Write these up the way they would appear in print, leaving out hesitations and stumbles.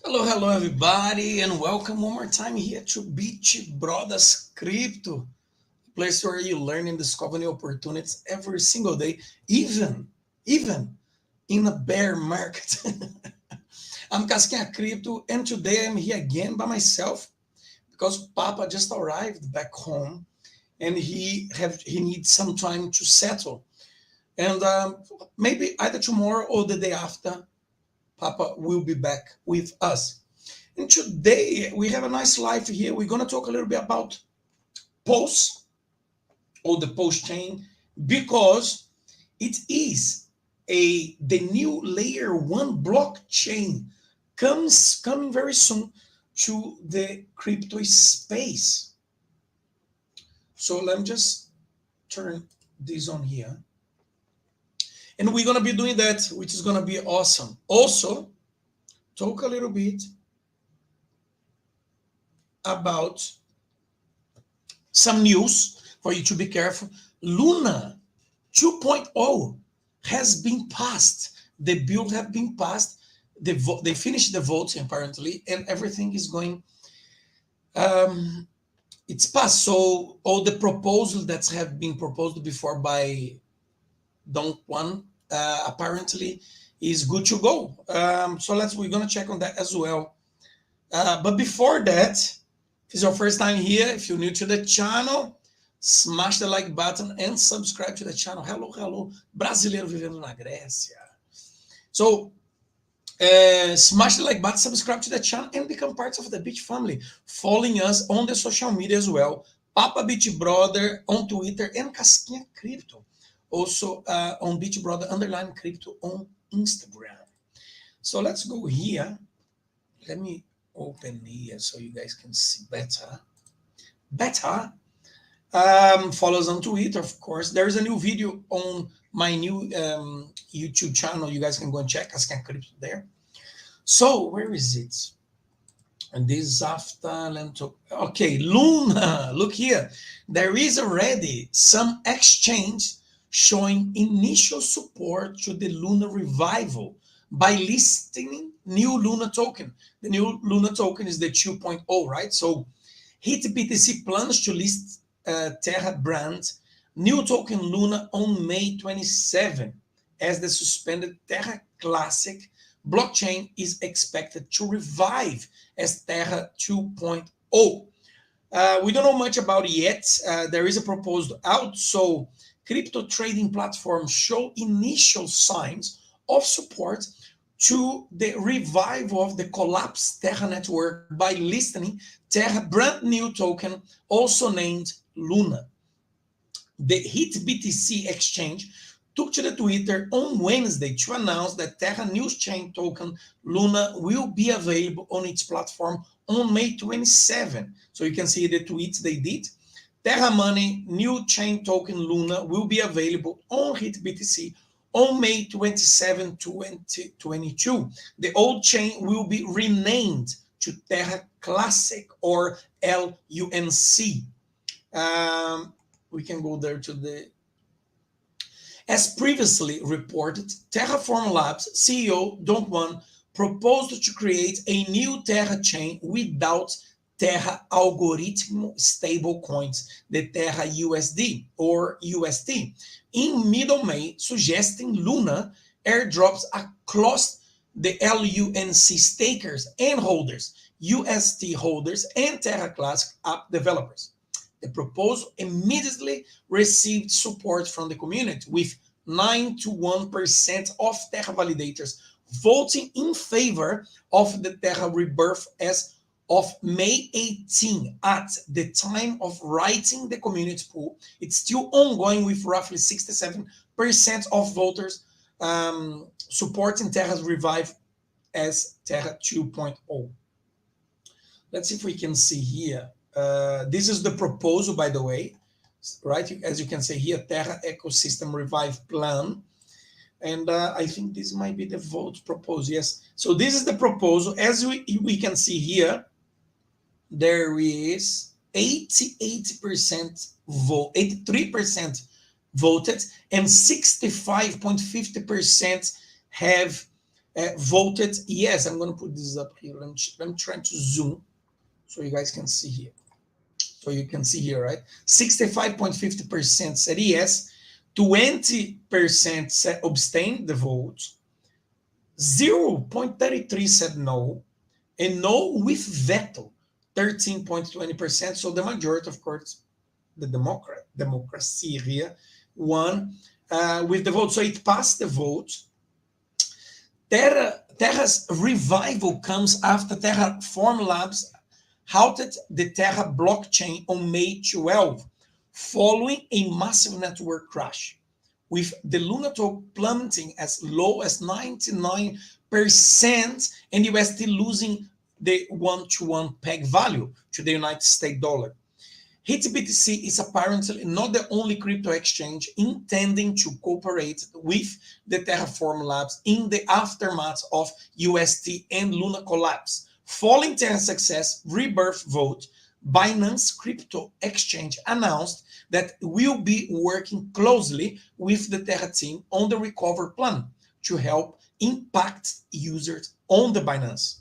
Hello everybody, and welcome one more time here to BitBrothers Crypto, a place where you learn and discover new opportunities every single day, even in a bear market. I'm Casquinha Crypto, and today I'm here again by myself because Papa just arrived back home, and he needs some time to settle. And maybe either tomorrow or the day after, Papa will be back with us. And today we have a nice life here. We're going to talk a little bit about Pulse or the Postchain because it is the new layer one blockchain coming very soon to the crypto space. So let me just turn this on here. And we're going to be doing that, which is going to be awesome. Also, talk a little bit about some news for you to be careful. Luna 2.0 has been passed. The bill have been passed. They finished the voting apparently, and everything is going. It's passed. So all the proposals that have been proposed before by Don Juan apparently is good to go. So we're gonna check on that as well. But before that, if it's your first time here, if you're new to the channel, smash the like button and subscribe to the channel. Hello, brasileiro vivendo na Grécia. So, smash the like button, subscribe to the channel, and become part of the Bit family. Following us on the social media as well. Papa BitBrother on Twitter and Casquinha Crypto. Also on BitBrother _crypto on Instagram. So let's go here. Let me open here so you guys can see better. Follow us on Twitter, of course. There is a new video on my new YouTube channel. You guys can go and check Casquinha Crypto there. So where is it? And this after, okay, Luna, look here. There is already some exchange showing initial support to the Lunar Revival by listing new Luna token. The new Luna token is the 2.0, right? So HIT BTC plans to list Terra brand new token Luna on May 27 as the suspended Terra Classic blockchain is expected to revive as Terra 2.0. We don't know much about it yet. There is a proposal out, so crypto trading platforms show initial signs of support to the revival of the collapsed Terra network by listing Terra brand new token, also named Luna. The HIT BTC exchange took to the Twitter on Wednesday to announce that Terra News Chain token Luna will be available on its platform on May 27. So you can see the tweets they did. Terra Money new chain token Luna will be available on HIT BTC on May 27, 2022. The old chain will be renamed to Terra Classic or LUNC. We can go there to the. As previously reported, Terraform Labs CEO Don Juan proposed to create a new Terra chain without Terra algorithm stablecoins, the Terra USD or UST, in middle May, suggesting Luna airdrops across the LUNC stakers and holders, UST holders, and Terra Classic app developers. The proposal immediately received support from the community, with 91% of Terra validators voting in favor of the Terra rebirth as of May 18 at the time of writing the community poll. It's still ongoing with roughly 67% of voters supporting Terra's revive as Terra 2.0. Let's see if we can see here. This is the proposal, by the way, right? As you can see here, Terra Ecosystem Revive Plan. And I think this might be the vote proposal. Yes. So this is the proposal. As we can see here, there is 88% vote, 83% voted, and 65.50% have voted yes. I'm going to put this up here. Let me try to zoom so you guys can see here. So you can see here, right? 65.50% said yes, 20% said abstain the vote, 0.33 said no, and no with veto, 13.20%. So the majority, of course, the democracy here won with the vote. So it passed the vote. Terra's revival comes after Terraform Labs halted the Terra blockchain on May 12, following a massive network crash, with the Luna token plummeting as low as 99% and USD losing the 1-to-1 peg value to the United States dollar. HitBTC is apparently not the only crypto exchange intending to cooperate with the Terraform Labs in the aftermath of UST and Luna collapse. Following Terra's success rebirth vote, Binance Crypto Exchange announced that it will be working closely with the Terra team on the recovery plan to help impact users on the Binance.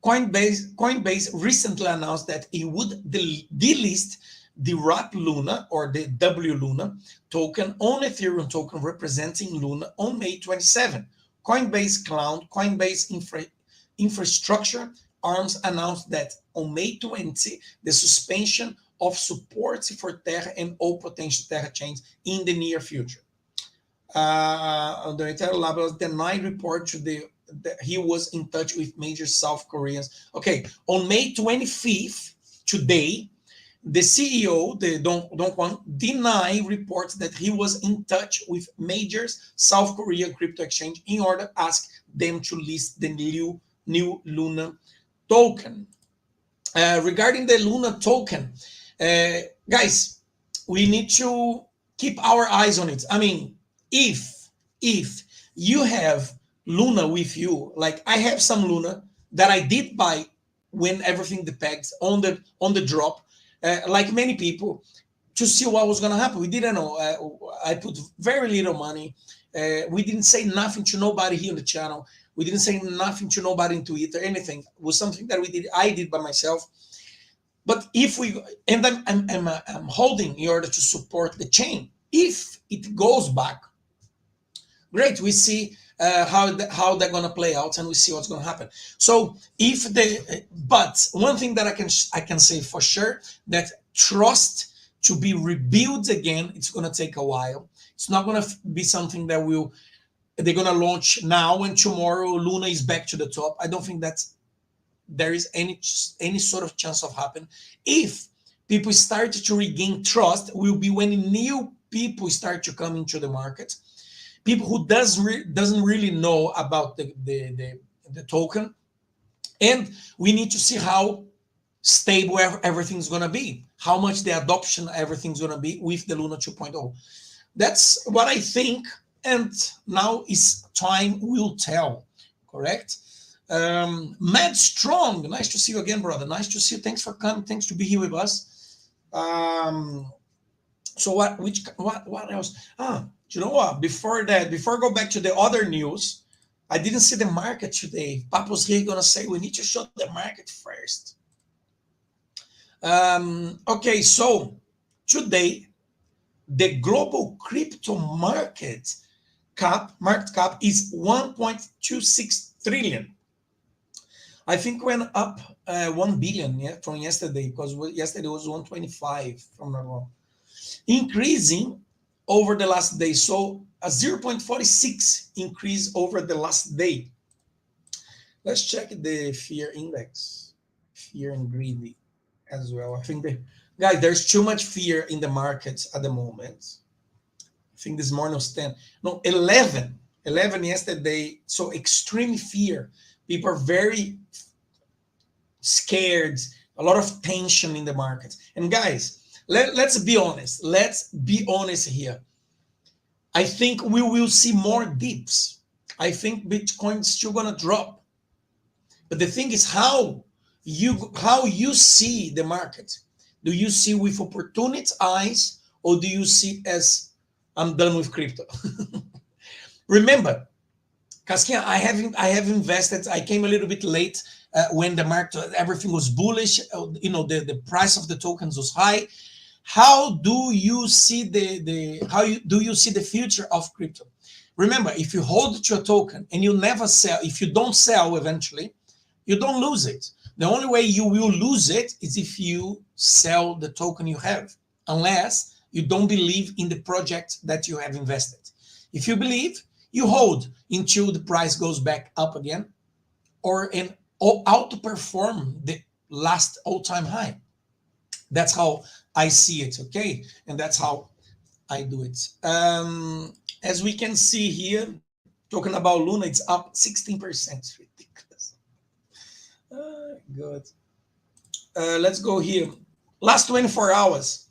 Coinbase recently announced that it would delist the WRAP Luna or the W Luna token on Ethereum token representing Luna on May 27. Coinbase Cloud, Coinbase Infrastructure Arms announced that on May 20, the suspension of support for Terra and all potential Terra chains in the near future. The Ethereum Lab denied report to that he was in touch with major South Koreans. Okay, on May 25th, today, the CEO, the Dong Kwon, denied reports that he was in touch with major South Korean crypto exchange in order to ask them to list the new Luna token. Regarding the Luna token, guys, we need to keep our eyes on it. I mean, if you have Luna with you, like I have some Luna that I did buy when everything pegged on the drop, like many people, to see what was gonna happen. We didn't know. I put very little money. We didn't say nothing to nobody here on the channel. We didn't say nothing to nobody in Twitter. Anything. It was something that I did by myself. But if we, and I'm holding in order to support the chain. If it goes back, great. We see how they're gonna play out, and we see what's gonna happen. So but one thing that I can say for sure, that trust to be rebuilt again, it's gonna take a while. It's not gonna be something that they're gonna launch now and tomorrow Luna is back to the top. I don't think that there is any sort of chance of happen. If people start to regain trust, will be when new people start to come into the market. People who doesn't really know about the token, and we need to see how stable everything's gonna be, how much the adoption everything's gonna be with the Luna 2.0. That's what I think, and now is time will tell. Correct? Mad Strong, nice to see you again, brother. Nice to see you. Thanks for coming. Thanks to be here with us. So what else? You know what? Before I go back to the other news, I didn't see the market today. Papo's here gonna say we need to show the market first. Okay, so today the global crypto market cap is 1.26 trillion. I think went up 1 billion from yesterday, because yesterday was 125, if I'm not wrong. Increasing over the last day, so a 0.46 increase over the last day. Let's check the fear index, fear and greedy as well. I think guys, there's too much fear in the markets at the moment. I think this morning was 10, no, 11 yesterday. So extreme fear. People are very scared, a lot of tension in the market. And guys, let's be honest. Let's be honest here. I think we will see more dips. I think Bitcoin is still gonna drop. But the thing is how you see the market. Do you see with opportunity eyes, or do you see as I'm done with crypto? Remember, Casquinha, I have invested. I came a little bit late when the market, everything was bullish. The price of the tokens was high. How do you see do you see the future of crypto? Remember, if you hold to a token and you never sell, if you don't sell eventually, you don't lose it. The only way you will lose it is if you sell the token you have, unless you don't believe in the project that you have invested. If you believe, you hold until the price goes back up again or outperform the last all-time high. That's how I see it, okay? And that's how I do it. As we can see here, talking about Luna, it's up 16%. Ridiculous. Good. Let's go here. Last 24 hours.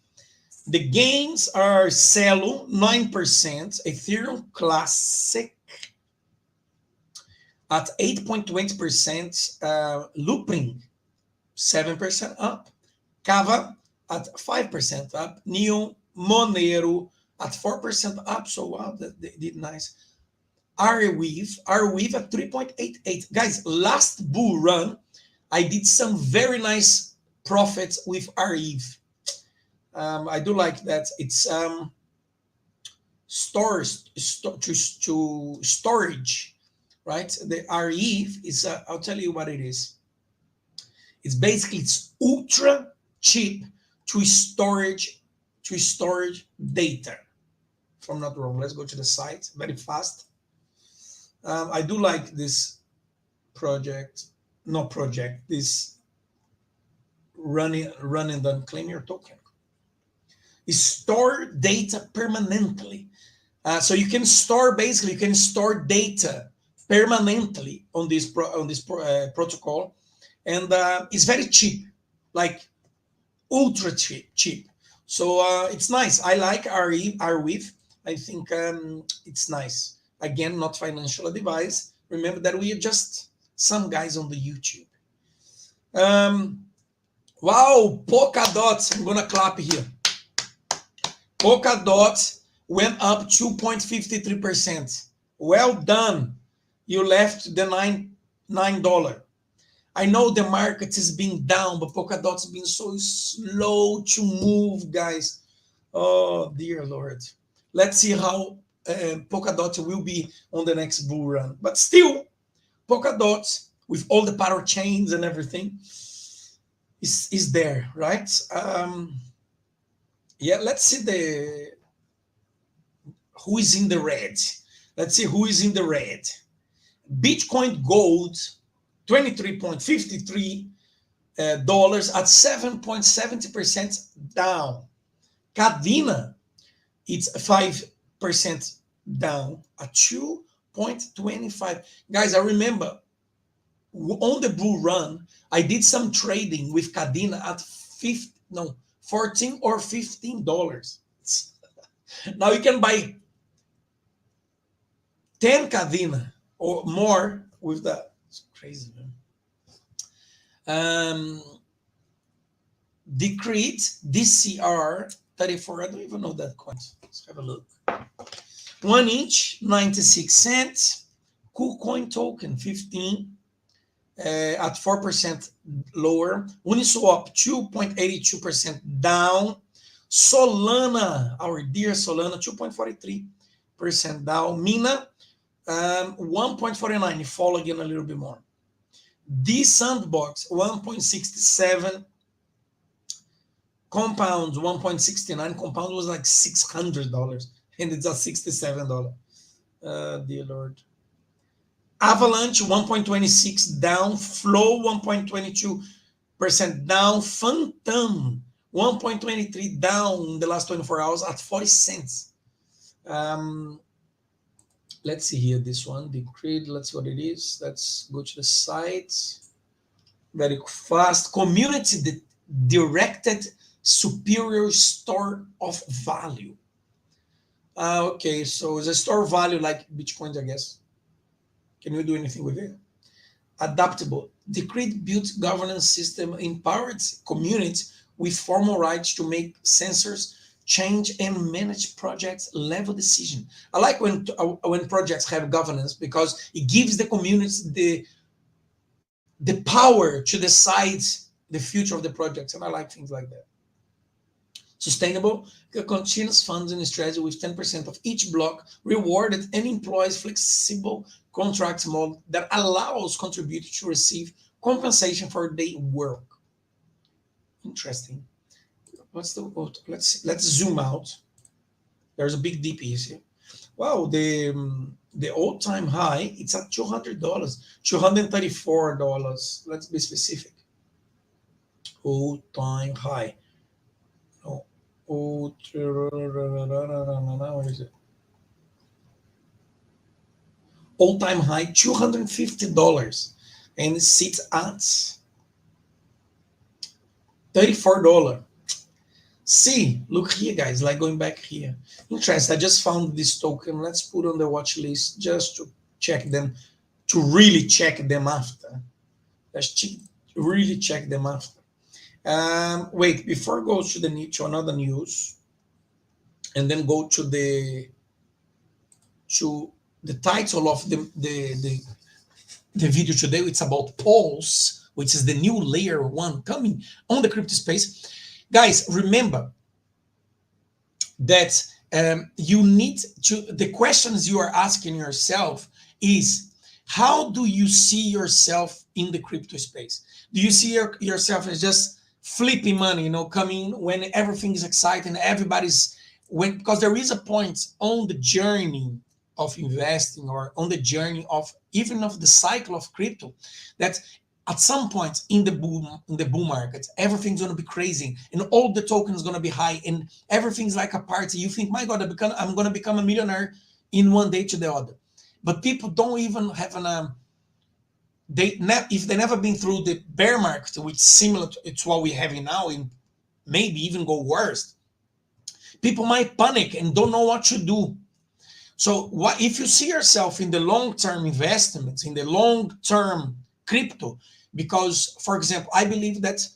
The gains are Celo, 9%, Ethereum Classic at 8.20%, Loopring, 7% up, Kava at 5% up, Neon, Monero at 4% up. So wow, they did nice. Arweave at 3.88. Guys, last bull run, I did some very nice profits with Arweave. I do like that. It's storage, right? The Arweave is, I'll tell you what it is. It's basically, it's ultra cheap to storage data. If I'm not wrong, let's go to the site very fast. I do like this this run and then claim your token. Store data permanently. So you can store, basically, you can store data permanently on this protocol, and it's very cheap, like ultra cheap. So it's nice. I like Arweave. I think it's nice. Again, not financial advice. Remember that we are just some guys on the YouTube. Wow, Polkadot. I'm gonna clap here. Polkadot went up 2.53%. Well done. You left the $9. I know the market is being down, but Polkadot's been so slow to move, guys. Oh, dear Lord. Let's see how Polkadot will be on the next bull run. But still, Polkadot, with all the power chains and everything, is there, right? Yeah, let's see who is in the red. Let's see who is in the red. Bitcoin Gold, $23.53 at 7.70% down. Cadena, it's 5% down at 2.25. Guys, I remember on the bull run, I did some trading with Cadena at $14 or $15. Now you can buy 10 Cadena or more with that. It's crazy, man. Decreed DCR 34. I don't even know that coin. Let's have a look. 1 inch, 96 cents. KuCoin token, 15 at 4% lower. Uniswap, 2.82% down. Solana, our dear Solana, 2.43% down. Mina, 1.49. Fall again a little bit more. The Sandbox, 1.67. Compound, 1.69. Compound was like $600, and it's at $67. Dear Lord. Avalanche, 1.26 down. Flow, 1.22% down. Fantom, 1.23 down in the last 24 hours at 40 cents. Let's see here, this one, Decreed, let's see what it is. Let's go to the site very fast. Community directed superior store of value. Okay, so it's a store of value like Bitcoin, I guess. Can we do anything with it? Adaptable. Decreed built governance system empowered communities with formal rights to make sensors change and manage projects level decision. I like when projects have governance because it gives the communities the power to decide the future of the projects, and I like things like that. Sustainable, continuous funding strategy with 10% of each block rewarded and employs flexible contract model that allows contributors to receive compensation for their work. Interesting. Let's zoom out. There's a big DP here. Wow, the all-time high, it's at $200, $234. Let's be specific. All-time high. Oh, where is it? All-time high, $250, and it sits at $34. See, look here, guys, like going back here. Interesting, I just found this token. Let's put on the watch list just to check them, to really check them after. Let's really check them after. Wait, before I go to another news, and then go to the title of the video today. It's about Pulse, which is the new layer 1 coming on the crypto space. Guys, remember that you need to, the questions you are asking yourself is, how do you see yourself in the crypto space? Do you see yourself as just flipping money, coming when everything is exciting, because there is a point on the journey of investing, or on the journey of even of the cycle of crypto, that at some point in the bull market, everything's going to be crazy and all the tokens going to be high and everything's like a party. You think, my God, I'm going to become a millionaire in one day to the other. But people don't even have if they never been through the bear market, which is similar to what we're having now, and maybe even go worse, people might panic and don't know what to do. So what if you see yourself in the long-term investments, in the long-term crypto? Because, for example, I believe that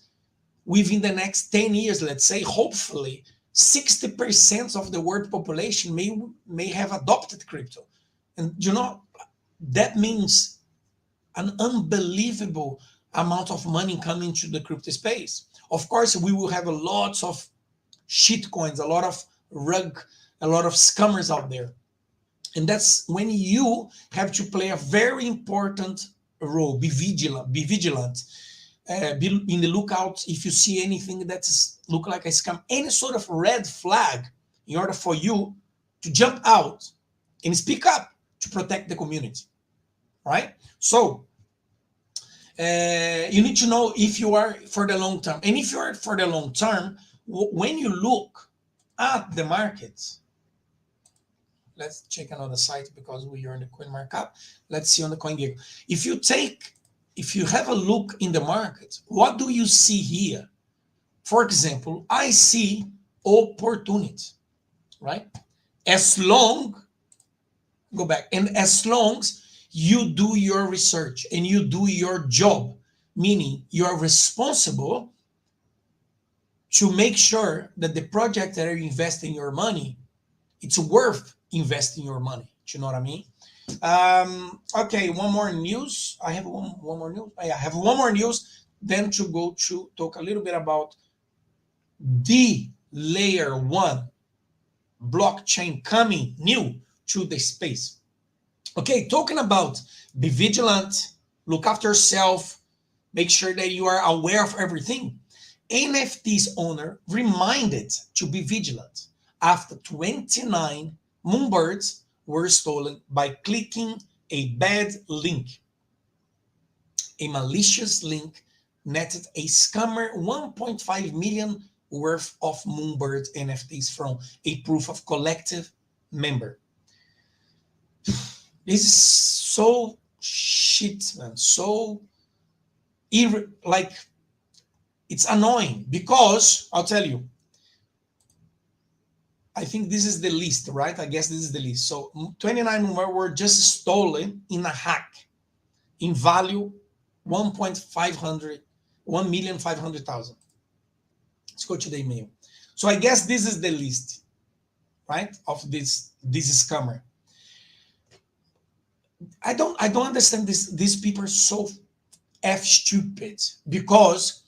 within the next 10 years, let's say, hopefully 60% of the world population may have adopted crypto. And that means an unbelievable amount of money coming to the crypto space. Of course, we will have a lot of shit coins, a lot of scammers out there. And that's when you have to play a very important role. Be vigilant. Be in the lookout if you see anything that's look like a scam, any sort of red flag, in order for you to jump out and speak up to protect the community, right? So you need to know if you are for the long term. And if you are for the long term, when you look at the markets, let's check another site because we are in the coin markup. Let's see on the CoinGecko. If you have a look in the market, what do you see here? For example, I see opportunity, right? As long as you do your research and you do your job, meaning you are responsible to make sure that the project that you invest in your money, it's worth investing your money. Do you know what I mean? Okay, one more news. I have one more news. I have one more news. Then to go to talk a little bit about the layer 1 blockchain coming new to the space. Okay, talking about be vigilant, look after yourself, make sure that you are aware of everything. NFT's owner reminded to be vigilant after 29 moonbirds were stolen by clicking a bad link. A malicious link netted a scammer 1.5 million worth of moonbird NFTs from a proof of collective member. This is so shit, man. So it's annoying because I'll tell you, I think this is the list, right? I guess this is the list. So 29 were just stolen in a hack in value 1,500,000. Let's go to the email. So I guess this is the list, right, of this scammer. I don't understand this. These people are so stupid, because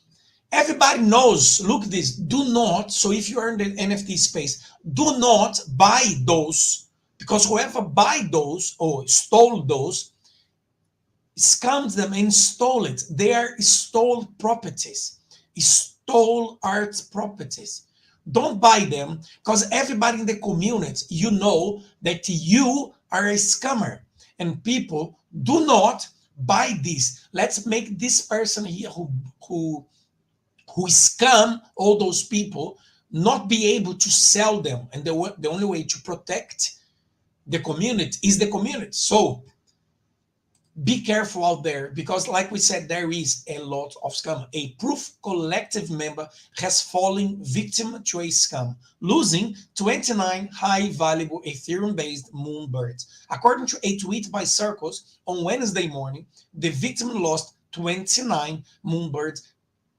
everybody knows. Look at this. Do not. So if you are in the NFT space, do not buy those, because whoever buy those or stole those scammed them and stole it. They are stole properties, stole art properties. Don't buy them, because everybody in the community, you know that you are a scammer, and people do not buy this. Let's make this person here who scam all those people not be able to sell them, and the only way to protect the community is the community. So be careful out there, because like we said, there is a lot of scam. A Proof collective member has fallen victim to a scam, losing 29 high valuable Ethereum based moonbirds. According to a tweet by Circles on Wednesday morning, the victim lost 29 moonbird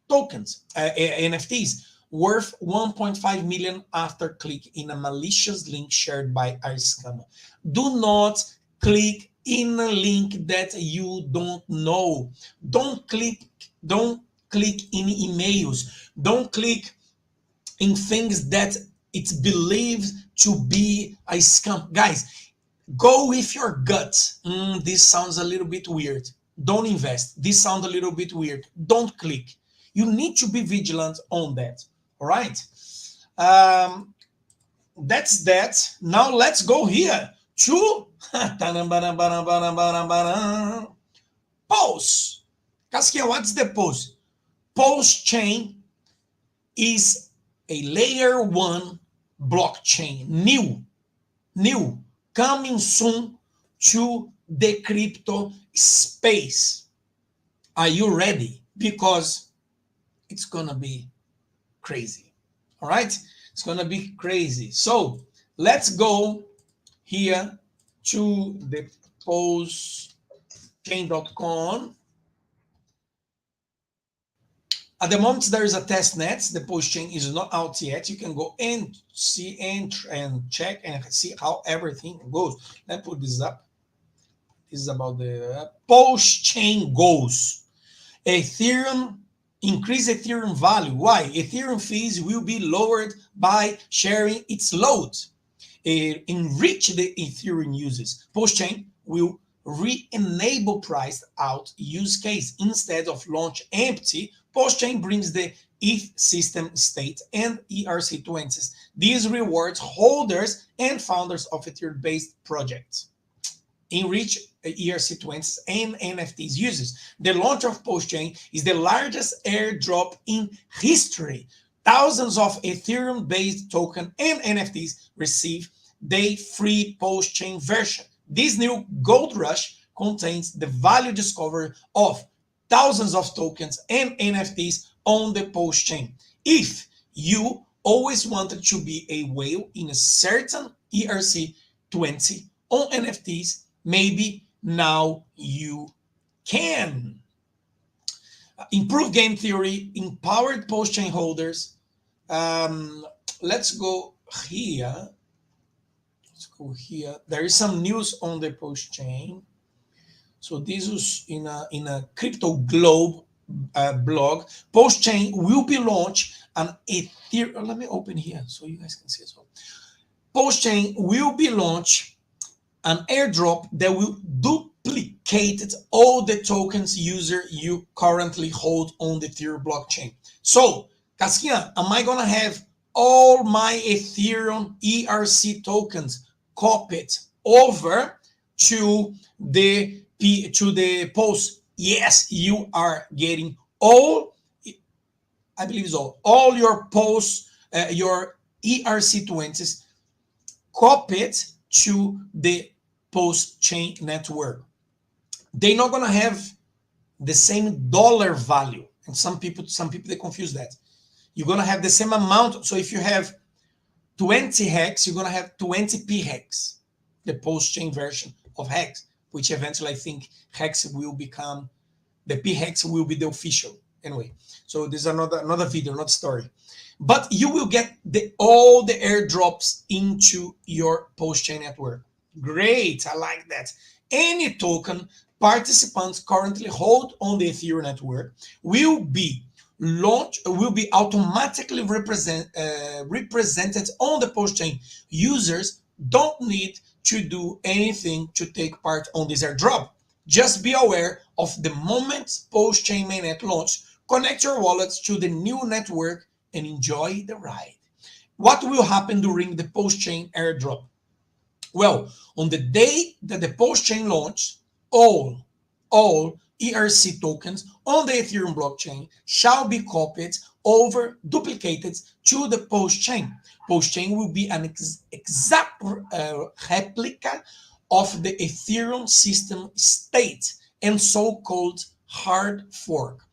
tokens, NFTs, worth 1.5 million after click in a malicious link shared by a scammer. Do not click in a link that you don't know. Don't click in emails. Don't click in things that it's believed to be a scam. Guys, go with your gut. This sounds a little bit weird. Don't invest. This sounds a little bit weird. Don't click. You need to be vigilant on that. All right. That's that. Now let's go here to Pulse. Casquinha, what's the Pulse? Postchain is a layer 1 blockchain. New, coming soon to the crypto space. Are you ready? Because it's gonna be crazy. All right, it's gonna be crazy. So let's go here to the postchain.com. At the moment, there is a test net. The Pushchain is not out yet. You can go and see and check and see how everything goes. Let's put this up. This is about the Pushchain goals. Ethereum, increase Ethereum value. Why? Ethereum fees will be lowered by sharing its load. Enrich the Ethereum users. Postchain will re-enable priced out use case instead of launch empty. Postchain brings the ETH system state and ERC20s. These rewards holders and founders of Ethereum-based projects. Enrich ERC20s and NFTs users. The launch of Postchain is the largest airdrop in history. Thousands of Ethereum-based token and NFTs receive the free Postchain version. This new gold rush contains the value discovery of thousands of tokens and NFTs on the Postchain. If you always wanted to be a whale in a certain ERC20 on NFTs, maybe now you can. Improve game theory, empowered Postchain holders. Let's go here. There is some news on the Postchain. So this is in a crypto globe blog. Postchain will be launched an Ethereum. Let me open here so you guys can see as well. Postchain will be launched an airdrop that will duplicate all the tokens you currently hold on the Ethereum blockchain. So, Casquinha, am I gonna have all my Ethereum ERC tokens copied over to the Post? Yes, you are getting all. I believe so. All your Post, your ERC20s copied to the Postchain network. They're not gonna have the same dollar value, and some people they confuse that. You're gonna have the same amount. So if you have 20 hex, you're gonna have 20 p hex, the Postchain version of hex, which eventually I think hex will become the p hex will be the official, Anyway, so this is another video, not story. But you will get all the airdrops into your Postchain network. Great, I like that. Any token participants currently hold on the Ethereum network will be automatically represented on the Postchain. Users don't need to do anything to take part on this airdrop. Just be aware of the moment Postchain mainnet launch. Connect your wallets to the new network and enjoy the ride. What will happen during the Postchain airdrop? Well, on the day that the Postchain launch, all ERC tokens on the Ethereum blockchain shall be copied over, duplicated to the Postchain. Postchain will be an exact replica of the Ethereum system state and so-called hard fork.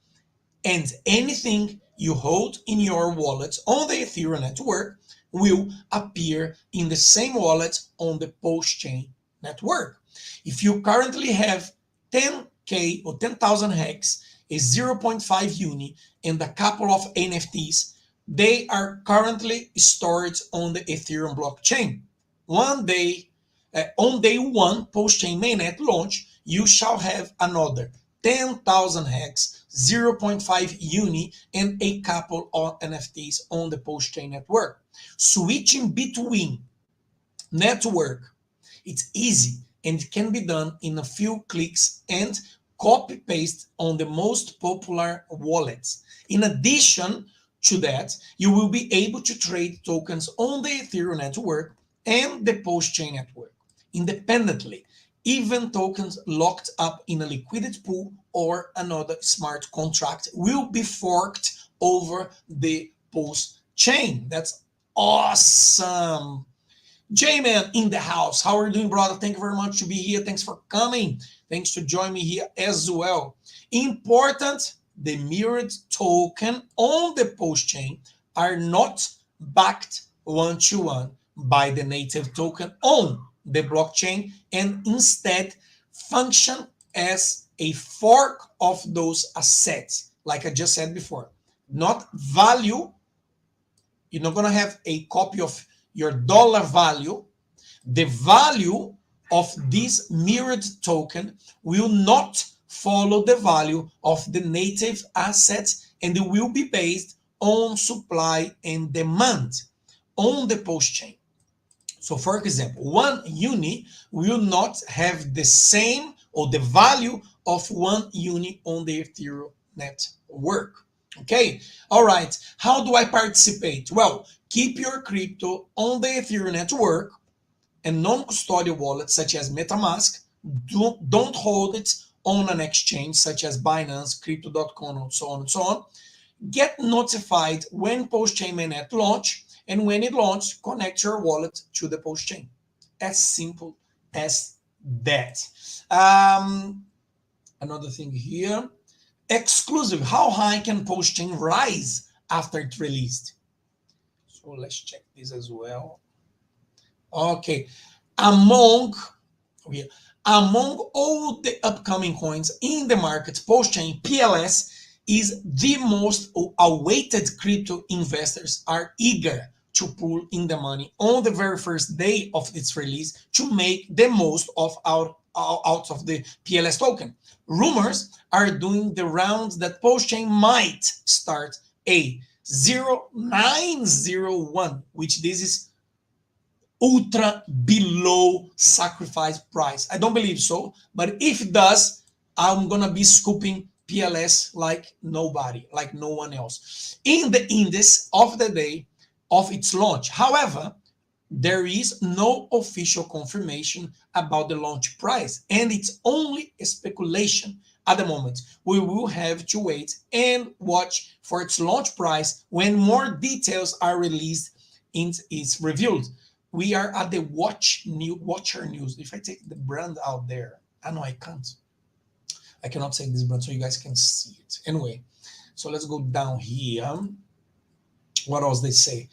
And anything you hold in your wallet on the Ethereum network will appear in the same wallet on the Postchain network. If you currently have 10K or 10,000 hex, a 0.5 uni, and a couple of NFTs, they are currently stored on the Ethereum blockchain. On day one, Postchain mainnet launch, you shall have another 10,000 hex, 0.5 uni, and a couple of NFTs on the Postchain network. Switching between network, it's easy and it can be done in a few clicks and copy paste on the most popular wallets. In addition to that, you will be able to trade tokens on the Ethereum network and the Postchain network independently, even tokens locked up in a liquidity pool or another smart contract will be forked over the Postchain. That's awesome. J-Man in the house. How are you doing, brother? Thank you very much to be here. Thanks for coming. Thanks to join me here as well. Important, the mirrored token on the Postchain are not backed one-to-one by the native token on the blockchain and instead function as a fork of those assets. Like I just said before, not value. You're not going to have a copy of your dollar value. The value of this mirrored token will not follow the value of the native assets, and it will be based on supply and demand on the Postchain. So for example, one uni will not have the same or the value of one uni on the Ethereum network. Okay, all right. How do I participate? Well, keep your crypto on the Ethereum network and non-custodial wallets such as MetaMask. Don't hold it on an exchange such as Binance, Crypto.com, and so on and so on. Get notified when Postchain mainnet launch, and when it launches, connect your wallet to the Postchain. As simple as that. Another thing here. Exclusive. How high can Postchain rise after it's released? So let's check this as well. Okay. Among all the upcoming coins in the market, Postchain PLS is the most awaited. Crypto investors are eager to pull in the money on the very first day of its release to make the most out of the PLS token. Rumors are doing the rounds that Postchain might start a 0.901, which this is ultra below sacrifice price. I don't believe so, but if it does, I'm gonna be scooping PLS like nobody, like no one else in the index of the day of its launch. However, there is no official confirmation about the launch price, and it's only a speculation at the moment. We will have to wait and watch for its launch price when more details are released and it's revealed. We are at the Watcher News. If I take the brand out there, I know I can't. I cannot say this brand so you guys can see it. Anyway, so let's go down here. What else they say?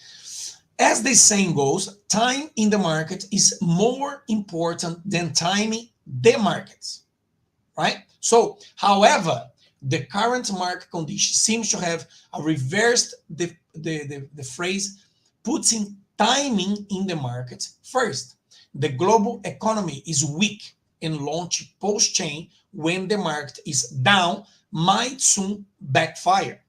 As the saying goes, time in the market is more important than timing the markets, right? So, however, The current market condition seems to have reversed the phrase, putting timing in the market first. The global economy is weak, and launch Postchain when the market is down might soon backfire.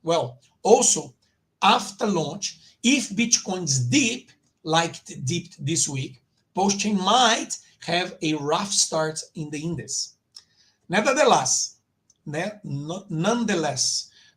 Well, also, after launch, if Bitcoins dip, like it dipped this week, Postchain might have a rough start in the index. Nonetheless,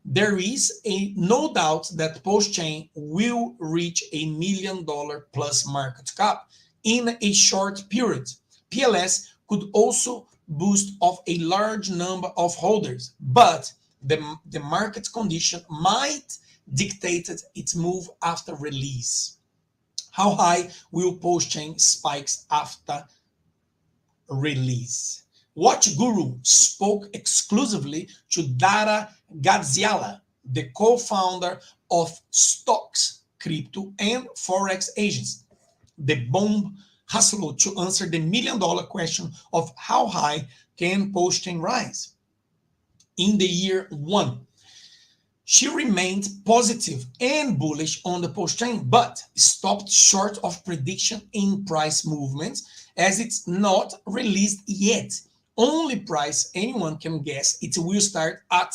there is no doubt that Postchain will reach $1 million plus market cap in a short period. PLS could also boost off a large number of holders, but the market condition might dictate its move after release. How high will Postchain spikes after release? Watch Guru spoke exclusively to Dara Gaziala, the co-founder of Stocks, Crypto, and Forex Agents. The bomb hustled to answer the $1 million question of how high can Postchain rise. In the year one, she remained positive and bullish on the Postchain, but stopped short of prediction in price movements as it's not released yet. Only price anyone can guess it will start at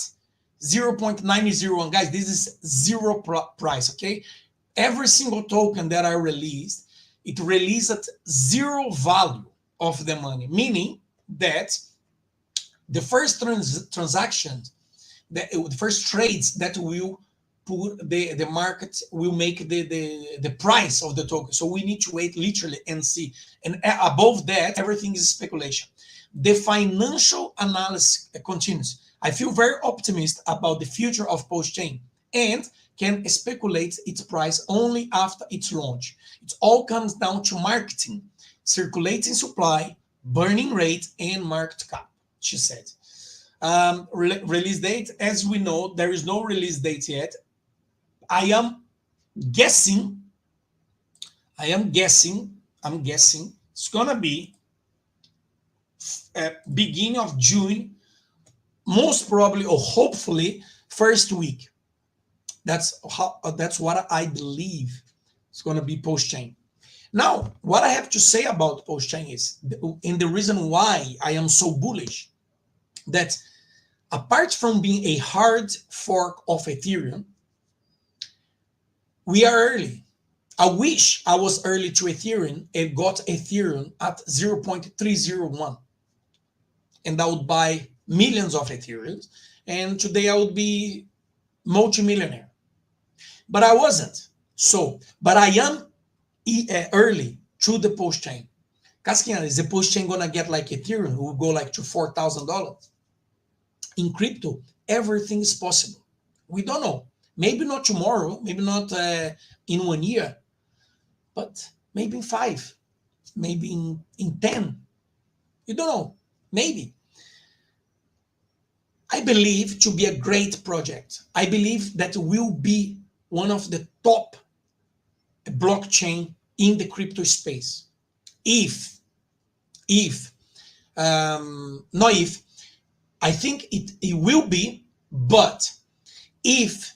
0.901. Guys, this is zero price, okay? Every single token that I released, it released at zero value of the money, meaning that the first transactions, the first trades that will put the market will make the price of the token. So we need to wait literally and see. And above that, everything is speculation. The financial analysis continues. I feel very optimistic about the future of Postchain and can speculate its price only after its launch. It all comes down to marketing, circulating supply, burning rate, and market cap, she said. Release date, as we know, there is no release date yet. I am guessing it's gonna be beginning of June, most probably or hopefully first week. That's what I believe it's going to be Postchain. Now, what I have to say about Postchain is, and the reason why I am so bullish, that apart from being a hard fork of Ethereum, we are early. I wish I was early to Ethereum and got Ethereum at 0.301. And I would buy millions of Ethereum, and today I would be multi-millionaire. But I wasn't. So, but I am early through the Pushchain. Casquinha, is the Pushchain gonna get like Ethereum? It will go like to $4,000. In crypto, everything is possible. We don't know. Maybe not tomorrow, maybe not in 1 year, but maybe in 5, maybe in 10. You don't know. Maybe. I believe to be a great project. I believe that will be one of the top blockchain in the crypto space. I think it will be, but if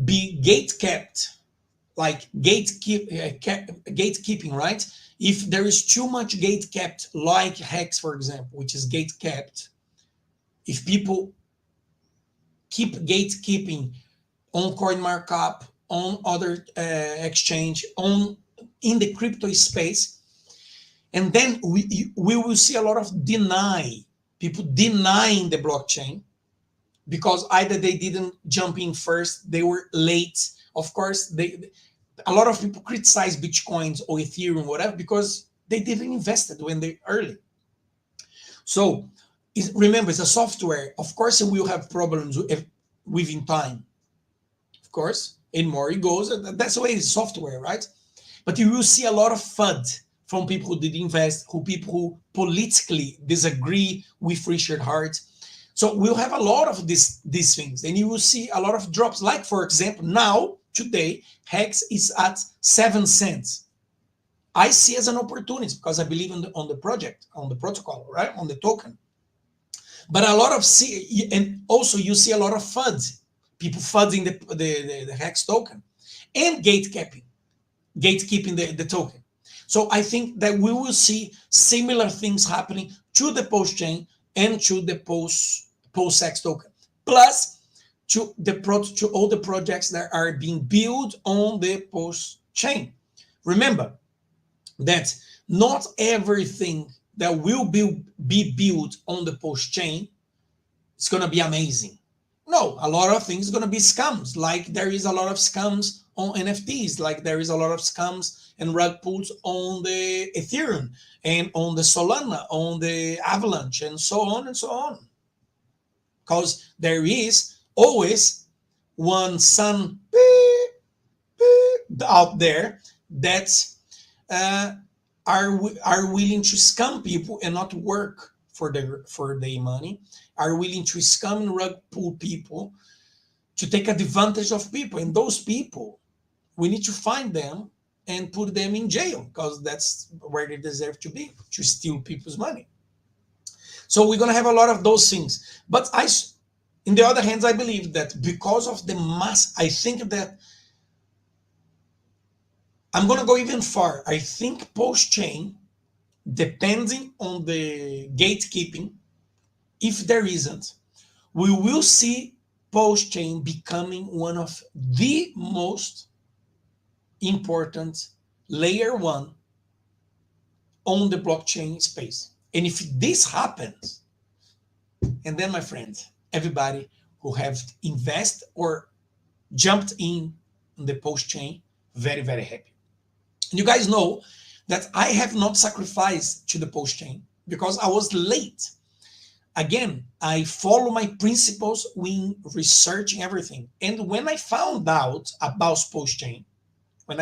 be gate-kept, like gatekeeping, right? If there is too much gate-kept, like Hex, for example, which is gate-kept, if people keep gatekeeping on CoinMarkup, on other exchange, in the crypto space, and then we will see a lot of people denying the blockchain, because either they didn't jump in first, they were late. Of course, a lot of people criticize Bitcoins or Ethereum, whatever, because they didn't invest it when they early. So remember, it's a software. Of course, it will have problems within time. Of course, and more it goes. That's the way it's software, right? But you will see a lot of FUD from people who did invest, people who politically disagree with Richard Hart. So we'll have a lot of these things, and you will see a lot of drops. Like, for example, now, today, Hex is at 7 cents. I see as an opportunity because I believe on the project, on the protocol, right? On the token. But a lot of and also you see a lot of FUDs, people FUDing the hex token, and gatekeeping the token. So I think that we will see similar things happening to the Postchain and to the Posthex token, plus to all the projects that are being built on the Postchain. Remember that not everything that will be built on the Postchain is going to be amazing. No, a lot of things are going to be scams, like there is a lot of scams on NFTs, like there is a lot of scams and rug pulls on the Ethereum and on the Solana, on the Avalanche, and so on and so on. Because there is always one sun out there that are willing to scam people and not work for their money, are willing to scam and rug pull people to take advantage of people. And those people, we need to find them and put them in jail, because that's where they deserve to be, to steal people's money. So we're going to have a lot of those things. But in the other hand, I believe that because of the mass, I think that I'm going to go even far. I think Postchain, depending on the gatekeeping, if there isn't, we will see Postchain becoming one of the most important layer one on the blockchain space. And if this happens, and then, my friend, everybody who have invested or jumped in the Postchain, very, very happy. And you guys know that I have not sacrificed to the Postchain because I was late. Again, I follow my principles when researching everything. And when I found out about Postchain, I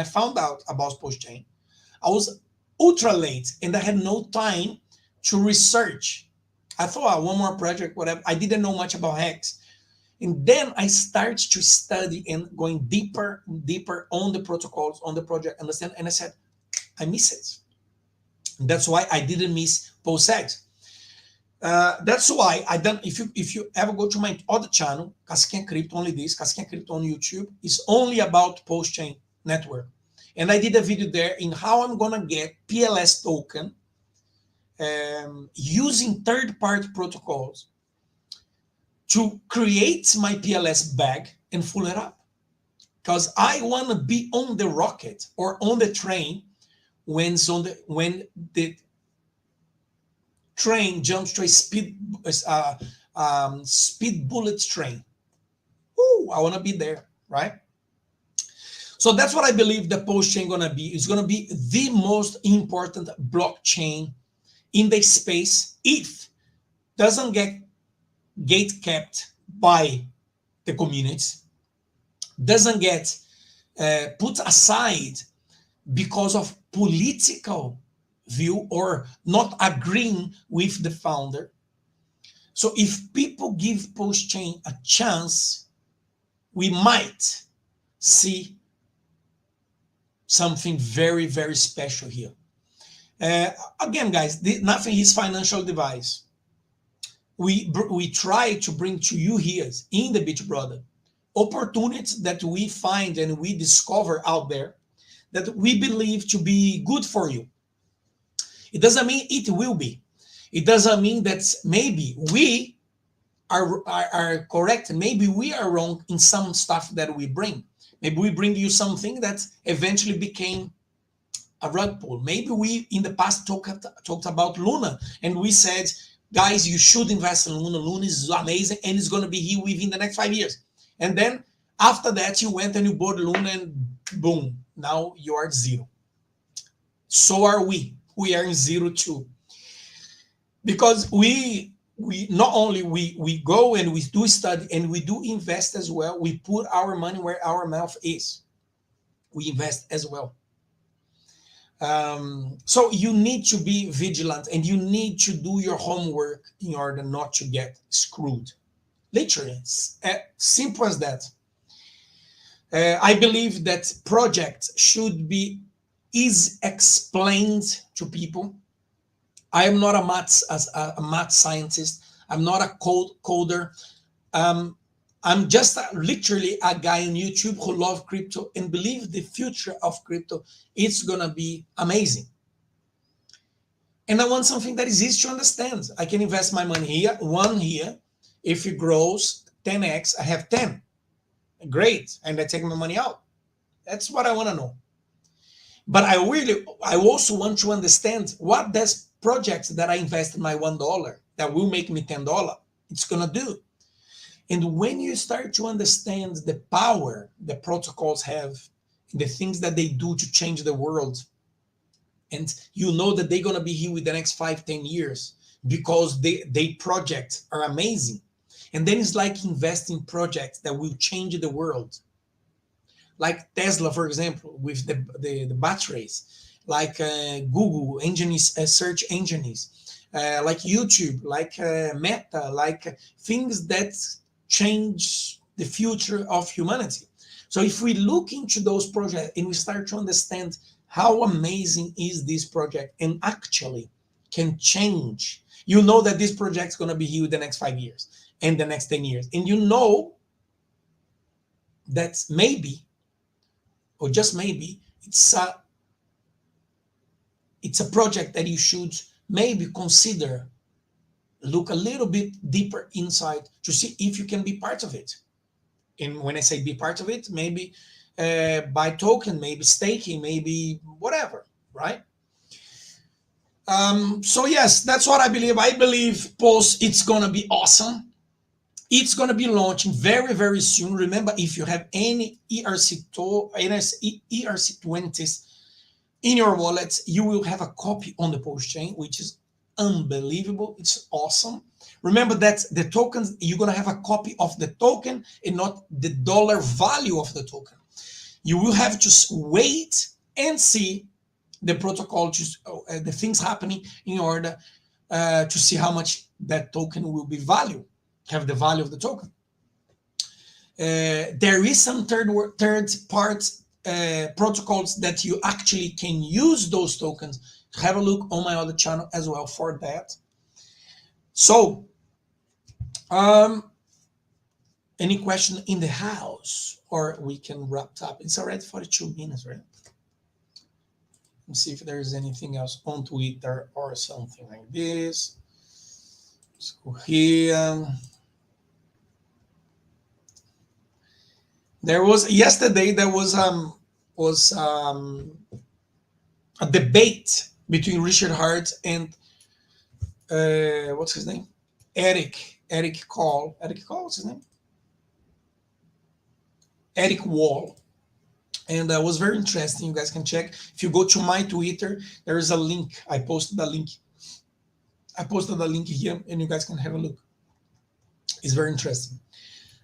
was ultra late and I had no time to research. I thought, one more project, whatever. I didn't know much about Hex. And then I started to study and going deeper on the protocols, on the project, understand. And I said, I miss it. And that's why I didn't miss Postchain. That's why I done. If you ever go to my other channel, Casquinha Crypto, only this, Casquinha Crypto on YouTube, is only about Postchain network. And I did a video there in how I'm gonna get PLS token using third-party protocols to create my PLS bag and full it up. Because I want to be on the rocket or on the train when the train jumps to a speed bullet train. Ooh, I want to be there, right? So that's what I believe the Postchain gonna be. It's gonna be the most important blockchain in the space if doesn't get gate kept by the communities, doesn't get put aside because of political view or not agreeing with the founder. So if people give Postchain a chance, we might see something very, very special here. Again, guys, nothing is financial advice. We try to bring to you here in the BitBrother opportunities that we find and we discover out there that we believe to be good for you. It doesn't mean it will be. It doesn't mean that maybe we are correct and maybe we are wrong in some stuff that we bring. Maybe we bring you something that eventually became a rug pull. Maybe we in the past talked about Luna and we said, guys, you should invest in Luna. Luna is amazing and it's going to be here within the next 5 years. And then after that, you went and you bought Luna and boom, now you are at zero. So are we. We are in zero too. Because we not only we go and we do study and we do invest as well. We put our money where our mouth is. We invest as well. So you need to be vigilant and you need to do your homework in order not to get screwed. Literally, simple as that. I believe that projects should be explained to people. I am not a math scientist. I'm not a coder. I'm just literally a guy on YouTube who loves crypto and believe the future of crypto, it's gonna be amazing. And I want something that is easy to understand. I can invest my money here, one here. If it grows 10x, I have 10. Great. And I take my money out. That's what I want to know. But I also want to understand what this project that I invest in my $1 that will make me $10, it's going to do. And when you start to understand the power the protocols have, the things that they do to change the world, and you know that they're going to be here with the next 5-10 years because they projects are amazing. And then it's like investing projects that will change the world. Like Tesla, for example, with the batteries, like Google engines, search engines, like YouTube, like Meta, like things that change the future of humanity. So if we look into those projects and we start to understand how amazing is this project and actually can change, you know that this project is going to be here the next 5 years and the next 10 years. And you know that maybe, or just maybe, it's a project that you should maybe consider, look a little bit deeper inside to see if you can be part of it. And when I say be part of it, maybe buy token, maybe staking, maybe whatever, right? So yes, that's what I believe. I believe Pulse, it's gonna be awesome. It's gonna be launching very, very soon. Remember, if you have any ERC20s in your wallet, you will have a copy on the Postchain, which is unbelievable. It's awesome. Remember that the tokens, you're gonna have a copy of the token and not the dollar value of the token. You will have to wait and see the protocol, the things happening in order to see how much that token will be valued, have the value of the token. There is some third part protocols that you actually can use those tokens. Have a look on my other channel as well for that. So, any question in the house, or we can wrap up? It's already 42 minutes, right? Let's see if there's anything else on Twitter or something like this. Let's go here. There was yesterday. There was a debate between Richard Hart and what's his name? Eric Cole. What's his name? Eric Wall. And that was very interesting. You guys can check. If you go to my Twitter, there is a link. I posted a link here, and you guys can have a look. It's very interesting.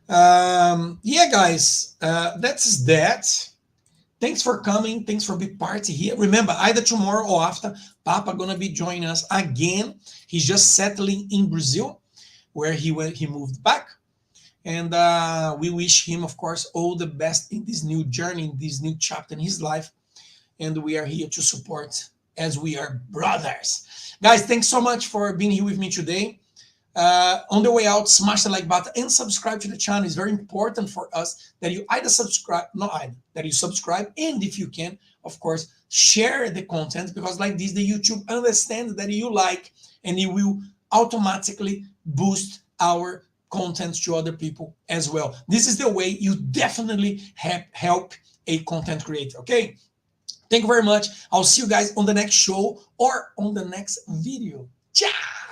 Yeah, guys, that's that. Thanks for coming. Thanks for being party here. Remember, either tomorrow or after, Papa gonna be joining us again. He's just settling in Brazil, where he moved back. And we wish him, of course, all the best in this new journey, in this new chapter in his life. And we are here to support as we are brothers. Guys, thanks so much for being here with me today. On the way out, smash the like button and subscribe to the channel. It's very important for us that you subscribe, and if you can, of course, share the content, because like this, the YouTube understands that you like, and it will automatically boost our content to other people as well. This is the way you definitely help a content creator. Okay, thank you very much. I'll see you guys on the next show or on the next video. Ciao.